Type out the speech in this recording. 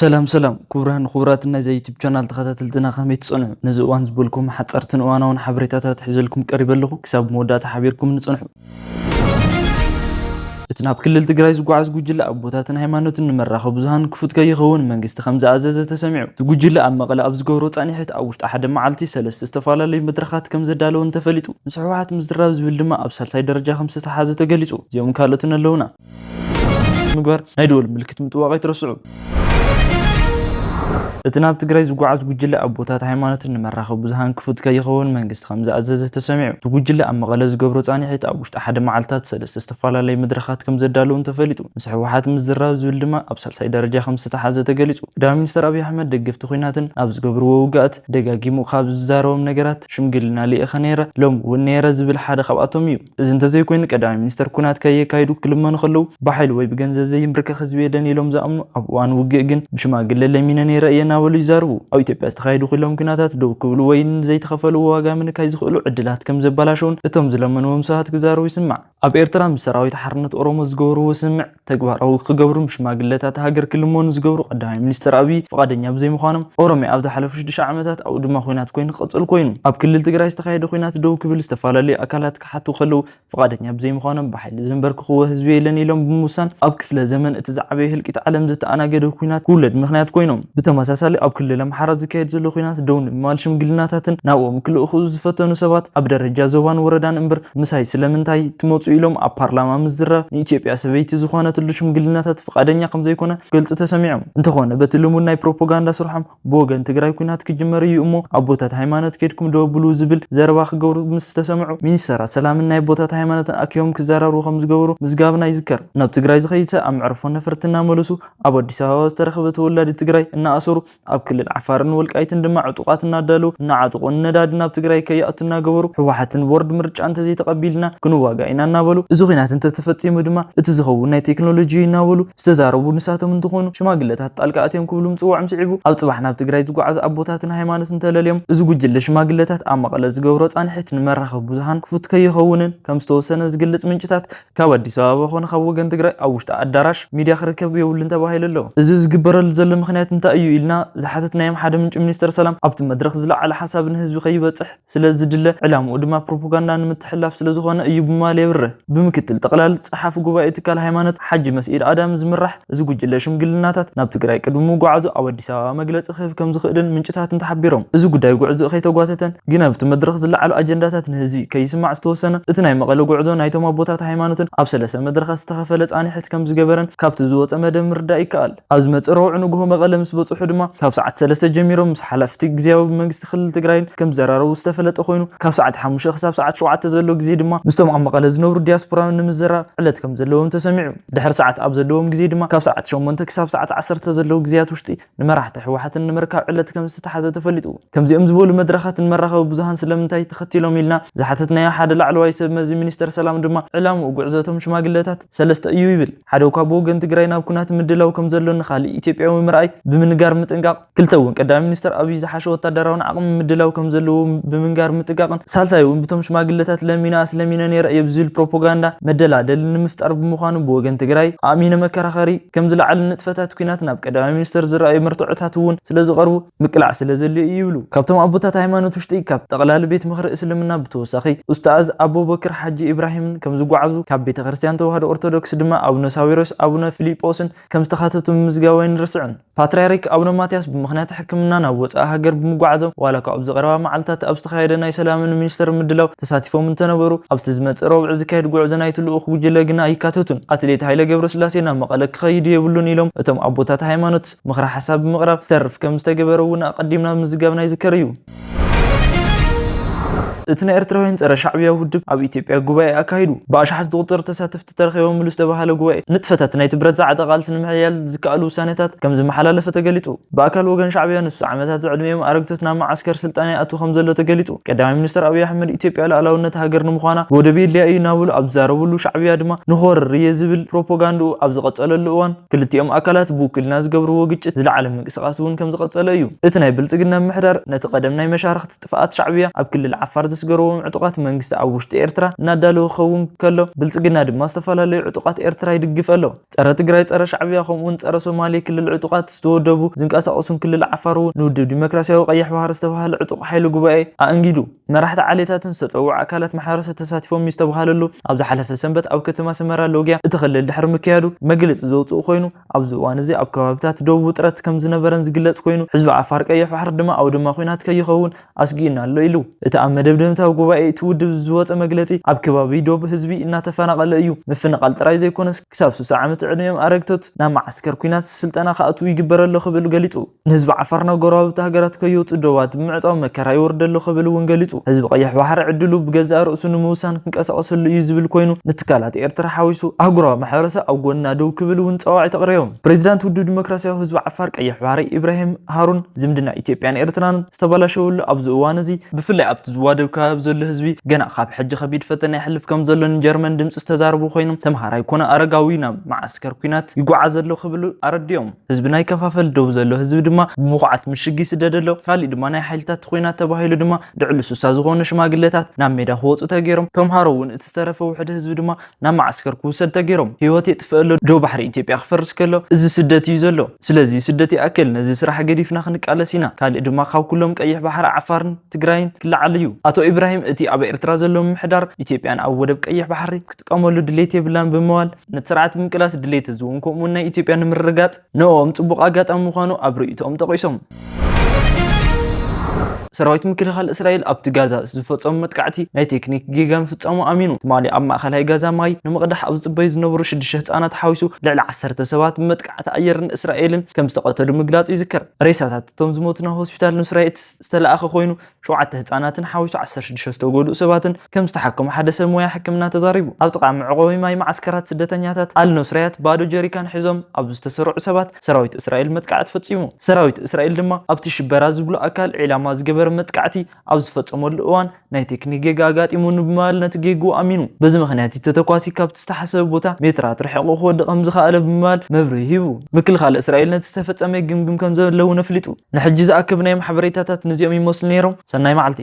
سلام كبران خبراتنا زي يوتيوب channel تخاتلتنا خميت صنع نزوان زبلكم حصرتن وانا ون حبريتات تحزلكم قريب لكم كسب مودات حبيركم نصنحو اتناب كل التجراي زقعز جوجلا أبوتاتنا هيمانوتن مرة بزهان كفوت كي يخون منجست خمسة عزازة تسمعوا تجوجلا أما غلا أبز جورو عني حت أوشت أحد معلتي سلست استفالة اللي مدرخات كم زدالو انت فلتو مسحوات مزدراوز بالدماء أبسال ساي درجة خمسة حازة تجلسوا زيهم كالتنا اللونا مقبر هيدول ملكت متواقع ترسعوا اتناب تجراي زقعز جوجلا أبوتات هيمانوتن مرة بزهان كفوت كي يخون منجست خمسة عزازة تسمعوا تجوجلا أما غلا زجورو عني حت أوشت أحد معلتات سلست استفالة اللي مدرخات كم زدالو انت فلتو مسحوات مزدراوز بالدماء أبسال ساي درجة خمسة حازة تجلسوا دام مستر أبي أحمد دقفت خيناتن أبز جبرو وقعت دقاقي مخابز زاروم نجرات شمقلنا لي أخنيرة لوم والنيرة زبل حدا خبأتهم إذا انت زي كوين كدام مستر كونات كي كايدو كل ما نخلو بحلو ويبجنز زي مركز خزبي دني لوم زأمنو أبوان وجيجن بشما قل اللي مين نيرة يناولو يزارو أو تبي استخايدو خلهم كناتات دو كلو وين زي تخفلوا واجا من كايز خلو عدلات كم زبالاشون اتهم لما ومساهات كزارو يسمع أب إيرترام سراوي تحرنت أورومز جورو وسمع تجبر أو خجبرو مش ما قلتات هاجر كل ما نزجورو قدام مستر أبي فقدني أبزي مخانم أورمي أبز حلفش دش عمتات أو دم خوينات كوين قصل كوين أب كل التجرا يستخايد خوينات دو كبل استفال اللي أكلات كحتو خلو فقدني أبزي مخانم بحل زنبرك خوه هزبي لني لهم بموسان أب كفله زمن اتزعبيه الكت علم زت أنا جد خوينات كولد مخنات كوينهم بتمساسالي أب كل لما حرز كيد زلو خوينات دون مالشم قلناتاتن ناوم كل أخوز فتنو سبات أبدر رجازوان وردان إمبر مساي سلمنتاي تموت إلهم أب برلمان مزرة نيجي سبيت زخانات اللشم قلناتات فقدني قم زي كنا قلت تسمعهم انت خونا بتلمون ناي بروباغندا سرحم بوغن تግራይ ኩናት ክጅመር እዩ እሞ አቦታት ሃይማኖት ከድኩም ደብሉ ዝብል ዘረባ ክገብሩ ምስ ተሰምዑ ሚኒስተራት ሰላምን ናይ ቦታት ሃይማኖት አክዮም ክዛራሩ ከም ዝገብሩ ምዝጋብና ይዝከር ናብ ትግራይ ዝኸይተ ኣብ ዕርፎ ነፈርትና መለሱ ኣብ አዲስ አበባ ዝተረኸበ ተወላዲ ትግራይ እና ኣሰሩ ኣብ ክልል ዓፋርን ወልቃይትን ድማ ዕጡቃት እናዳሉ እና ዓጥቆን ነዳድና ኣብ ትግራይ ከያእቱና ገበሩ ሕዋሓትን ቦርድ ምርጫ እንተ ዘይ ተቀቢልና ክንዋጋ ኢና እናበሉ እዚ ኺናት እንተ ተፈጺሙ ድማ እቲ ዝኸውን ናይ ቴክኖሎጂ እናበሉ ዝተዛረቡ ንሳቶም እንትኾኑ ሽማግለታት ጣልቃኣትዮም ክብሉ ምጽዋዕ ምጽዒቡ ኣብ ጽባሕ ናብ ትግራይ ዝጓዓዝ ኣቦታትን ሃይማኖትን ተለልዮም እዚ ጉጅለ ሽማግለታት ኣብ መቐለ ዝገብሮ ጻንሒት ንመራኸብ ብዙሃን ክፉት ከይኸውንን ከም ዝተወሰነ ዝገልጽ ምንጭታት ካብ አዲስ አበባ ኾነ ካብ ወገን ትግራይ ኣብ ውሽጢ ኣዳራሽ ሚድያ ክርከብ የብሉን ተባሂሉ ኣሎ እዚ ዝግበረሉ ዘሎ ምኽንያት እንታይ እዩ ኢልና ዝሓተት ናይ ሓደ ምንጭ ሚኒስተር ሰላም ኣብቲ መድረኽ ዝለዓለ ሓሳብ ንህዝቢ ከይበጽሕ ስለዝድለ ዕላምኡ ድማ ፕሮፓጋንዳ ንምትሕላፍ ስለዝኾነ እዩ ብማል የብርህ ብምክትል ጠቕላል ጸሓፍ ጉባኤ ትካል ሃይማኖት ሓጂ መስኢድ ኣዳም ዝምራሕ እዚ ጉጅለ ሽምግልናታት ናብ ትግራይ ቅድሙ ጓዓዙ ኣብ አዲስ አበባ መግለጽ ክህብ ከም ዝኽእልን ምንጭታት እንተሓቢሮም እዚ ጉዳይ ጉዕዞ ከይተጓተተን ግን ኣብቲ መድረኽ ዝለዓሉ ኣጀንዳታት ንህዝቢ ከይስማዕ ዝተወሰነ እቲ ናይ መቐለ ጉዕዞ ናይቶም ኣቦታት ሃይማኖትን ኣብ ሰለስተ መድረኻት ዝተኸፈለ ጻንሒት ከም ዝገበረን ካብቲ ዝወፀ መደብ ምርዳእ ይከኣል ኣብ ዝመጽእ ረቡዕ ንግሆ መቐለ ምስ በጽሑ ድማ ካብ ሰዓት 3 ጀሚሮም ምስ ሓለፍቲ ግዝያዊ መንግስቲ ክልል ትግራይን ከም ዘራረቡ ዝተፈለጠ ኮይኑ ካብ ሰዓት 5 ክሳብ ሰዓት 7 ዘሎ ግዜ ድማ ምስቶም ኣብ መቐለ ዝነብሩ ዲያስፖራ ንምዝራብ ዕለት ከም ዘለዎም ተሰሚዑ ድሕሪ ሰዓት ኣብ ዘለዎም ግዜ ድማ ካብ ሰዓት 8 ክሳብ ሰዓት 10 ዘለው ግዜያት ውሽጢ ንመራሕቲ ሕወሓትን ንምርካብ ዕለት ከም ዝተሓዘ ተፈሊጡ ከምዚኦም ዝበሉ መድረኻት ንመራኸብ ብዙሃን ስለምንታይ ተኸቲሎም ኢልና ዝሓተትናዮ ሓደ ላዕለዋይ ሰብ መዚ ሚኒስተር ሰላም ድማ ዕላምኡ ጉዕዞቶም ሽማግለታት ሰለስተ እዩ ይብል ሓደ ካብ ወገን ትግራይ ናብ ኩናት ምድላው ከም ዘሎ ንኻልእ ኢትዮጵያዊ ምርኣይ ብምንጋር ምጥንቃቕ ክልተ እውን ቀዳሚ ሚኒስተር ኣብይ ዝሓሸ ወታደራውን ዓቕሚ ምድላው ከም ዘለዎ ብምንጋር ምጥንቃቕን ሳልሳይ እውን ብቶም ሽማግለታት ለሚና ስለሚና ነይረ የብዝብል ፕሮፓጋንዳ መደላደል ንምፍጣር ብምዃኑ ብወገን ትግራይ ኣሚነ መከራኸሪ ከም ዝለዓለ ንጥፈታት ኩናት ናብ ቀዳሚ ሚኒስተር ዝረኣዩ መርትዖታት እውን ስለዝቐርቡ ምቅላዕ ስለዘልዩ ይብሉ ካብቶም ኣቦታት ሃይማኖት ውሽጢ ካብ ጠቕላሊ ቤት ምኽሪ እስልምና ብተወሳኺ ኡስታዝ አቡበክር ሓጂ ኢብራሂም ከም ዝጓዓዙ ካብ ቤተ ክርስቲያን ተዋህዶ ኦርቶዶክስ ድማ ኣቡነ ሳዊሮስ ኣቡነ ፊሊጶስን ከም ዝተኻተቱ ምዝጋባይ ንርስዕን ፓትርያርክ ኣቡነ ማትያስ ብምኽንያት ሕክምና ናብ ወፃኢ ሃገር ብምጓዓዞም ዋላ ካብ ዝቐረባ መዓልታት ኣብ ዝተኻየደ ናይ ሰላምን ሚኒስተር ምድላው ተሳቲፎም እንተነበሩ ኣብቲ ዝመጽእ ረቡዕ ዝካየድ ጉዕዞ ናይቲ ልኡኽ ጉጅለ ግና ኣይካተቱን ኣትሌት ሃይለ ገብረስላሴ ናብ መቐለ ክኸይዱ የብሉን ኢሎም እቶም ኣቦታት ሃይማኖት ምኽሪ ሓሳብ ብምቕራብ ተርፍ ከም ዝተገበረ እውን ኣቐዲምና ምዝጋብና ይዝከር እዩ እትና ኤርትራውያን ጸረ ሻዕብያ ውድብ ኣብ ኢትዮጵያ ጉባኤ ኣካሂዱ በኣሽሓት ዝቁጠሩ ተሳተፍቲ ተረኺቦም ምሉስ ተባሃለ ጉባኤ ንጥፈታት ናይ ትብረት ዛዕጠቓልሲ ንምሕያል ዝከኣሉ ውሳኔታት ከም ዝመሓላለፈ ተገሊጹ በኣካል ወገን ሻዕብያ ንሱ ዓመታት ዝዕድሜዮም ኣረግቶት ናብ ማዓስከር ስልጣን ይኣቱ ከም ዘሎ ተገሊጹ ቀዳማይ ሚኒስተር ኣብይ ኣሕመድ ኢትዮጵያ ሉዓላውነት ሃገር ንምዃና ወደብ የድልያ እዩ እናበሉ ኣብ ዝዛረብሉ ሻዕብያ ድማ ንኾርር እየ ዝብል ፕሮፓጋንድኡ ኣብ ዝቐጸለሉ እዋን ክልቲኦም ኣካላት ብውክልና ዝገብርዎ ግጭት ዝለዓለ ምንቅስቓስ እውን ከም ዝቐጸለ እዩ እቲ ናይ ብልጽግና ምሕዳር ነቲ ቀደም ናይ መሻርክቲ ጥፍኣት ሻዕብያ ኣብ ክልል ዓፋር ዝተስገረዎም ዕጡቃት መንግስቲ ኣብ ውሽጢ ኤርትራ እናዳለው ክኸውን ከሎ ብልጽግና ድማ ዝተፈላለዩ ዕጡቃት ኤርትራ ይድግፍ ኣሎ ጸረ ትግራይ ጸረ ሻዕብያ ከምኡን ጸረ ሶማሌ ክልል ዕጡቃት ዝተወደቡ ዝንቀሳቀሱን ክልል ዓፋር ንውድብ ዲሞክራሲያዊ ቀይሕ ባህር ዝተባሃለ ዕጡቅ ሓይሊ ጉባኤ ኣንጊዱ መራሕቲ ዓሌታትን ዝተጸውዑ ኣካላት ማሕበረሰብ ተሳቲፎም ዝተባሃለሉ ኣብ ዝሓለፈ ሰንበት ኣብ ከተማ ሰመራ ሎግያ እቲ ክልል ድሕሪ ምክያዱ መግለጺ ዘውጽኡ ኮይኑ ኣብዚ እዋን እዚ ኣብ ከባቢታት ደቡብ ውጥረት ከም ዝነበረን ዝግለጽ ኮይኑ ህዝቢ ዓፋር ቀይሕ ባህር ድማ ኣብ ድማ ኮይናት ከይኸውን ኣስጊና ኣሎ ኢሉ እቲ ኣብ መደብደብታዊ ጉባኤ እቲ ውድብ ዝወፀ መግለጺ ኣብ ከባቢ ደቡብ ህዝቢ እናተፈናቀለ እዩ ምፍንቃል ጥራይ ዘይኮነስ ክሳብ 60 ዓመት ዕድሜኦም ኣረግቶት ናብ ማዓስከር ኩናት ስልጠና ካኣቱ ይግበረሎ ክብል ገሊጹ ንህዝቢ ዓፋርና ጎረባብቲ ሃገራት ከይወፁ ደዋት ብምዕፃው መከራ ይወርደሎ ክብል እውን ገሊጹ ህዝቢ ቀይሕ ባህር ዕድሉ ብገዛእ ርእሱ ንምውሳን ክንቀሳቀሰሉ እዩ ዝብል ኮይኑ ንትካላት ኤርትራ ሓዊሱ ኣህጉራዊ ማሕበረሰብ ኣብ ጎንና ደው ክብል እውን ፀዋዒ ተቕርዮም ፕሬዚዳንት ውድብ ዲሞክራሲያዊ ህዝቢ ዓፋር ቀይሕ ባህሪ ኢብራሂም ሃሩን ዝምድና ኢትዮጵያን ኤርትራን ዝተበላሸወሉ ኣብዚ እዋን እዚ ብፍላይ ኣብቲ ዝዋደብ ከባቢ ዘሎ ህዝቢ ገና ካብ ሕጂ ከቢድ ፈተና ይሕልፍ ከም ዘሎን ጀርመን ድምፂ ዝተዛረቡ ኮይኖም ተምሃራይ ኮነ ኣረጋዊ ናብ ማዓስከር ኩናት ይጓዓዝ ዘሎ ክብሉ ኣረድዮም ህዝቢ ናይ ከፋፈል ደው ዘሎ ህዝቢ ድማ ብሙኹዓት ምሽጊ ስደድ ኣሎ ካልእ ድማ ናይ ሓይልታት ኩናት ተባሂሉ ድማ ድዕሉ ሱሳ ዝኾኑ ሽማግለታት ናብ ሜዳ ክወፁ ተገይሮም ተምሃሮ እውን እቲ ዝተረፈ ውሕድ ህዝቢ ድማ ናብ ማዓስከር ክውሰድ ተገይሮም ህይወት የጥፍአሎ ደው ባሕሪ ኢትዮጵያ ክፈርስ ከሎ እዚ ስደት እዩ ዘሎ ስለዚ ስደት ይኣክል ነዚ ስራሕ ገዲፍና ክንቃለስ ኢና ካልእ ድማ ካብ ኩሎም ቀይሕ ባሕሪ ዓፋርን ትግራይን ክለዓል እዩ ኣቶ ኢብራሂም እቲ ኣብ ኤርትራ ዘሎ ምሕዳር ኢትዮጵያን ኣብ ወደብ ቀይሕ ባሕሪ ክትጥቀመሉ ድሌት የብላን ብምባል ነቲ ስርዓት ብምቅላስ ድሌት ዝውን ከምኡ ናይ ኢትዮጵያ ንምርጋጽ ንኦም ጽቡቕ ኣጋጣሚ ምዃኑ ኣብ ርእይቶኦም ጠቂሶም ሰራዊት ምክልኻል እስራኤል ኣብቲ ጋዛ ዝፈጸሙ መጥቃዕቲ ናይ ቴክኒክ ጌጋን ፍጻሙ ኣሚኑ ትማሊ ኣብ ማእከላይ ጋዛ ማይ ንምቕዳሕ ኣብ ዝጽበዩ ዝነበሩ 6 ህጻናት ሓዊሱ ልዕሊ 10 ሰባት ብመጥቃዕቲ ኣየርን እስራኤልን ከም ዝተቐተሉ ምግላጹ ይዝከር ሬሳታት እቶም ዝሞቱና ሆስፒታል ንእስራኤል ዝተለኣኸ ኮይኑ 7 ህጻናትን ሓዊሱ 16 ተጎድኡ ሰባትን ከም ዝተሓከሙ ሓደ ሰብ ሞያ ሕክምና ተዛሪቡ ኣብ ጥቓ መዕቆቢ ማይ ማዓስከራት ስደተኛታት ኣልኖስራያት ባዶ ጀሪካን ሒዞም ኣብ ዝተሰርዑ ሰባት ሰራዊት እስራኤል መጥቃዕቲ ፈጺሙ ሰራዊት እስራኤል ድማ ኣብቲ ሽበራ ዝብሉ ኣካል ዒላማ ዝገበረ መጥቃዕቲ ኣብ ዝፈጸመሉ እዋን ናይ ቴክኒክ ጌጋ ኣጋጢሙን ብምባል ነቲ ጌጉ ኣሚኑ በዚ ምኽንያት ተተኳሲ ካብቲ ዝተሓሰበ ቦታ ሜትራት ርሒቑ ክወድቕ ከም ዝኸኣለ ብምባል መብርሂ ሂቡ ምክልኻል እስራኤል ነቲ ዝተፈጸመ ግምግም ከም ዘለዎ ነፍሊጡ ንሕጂ ዝኣክብ ናይ ማሕበሬታታት ነዚኦም ይመስሉ ነይሮም ሰናይ መዓልቲ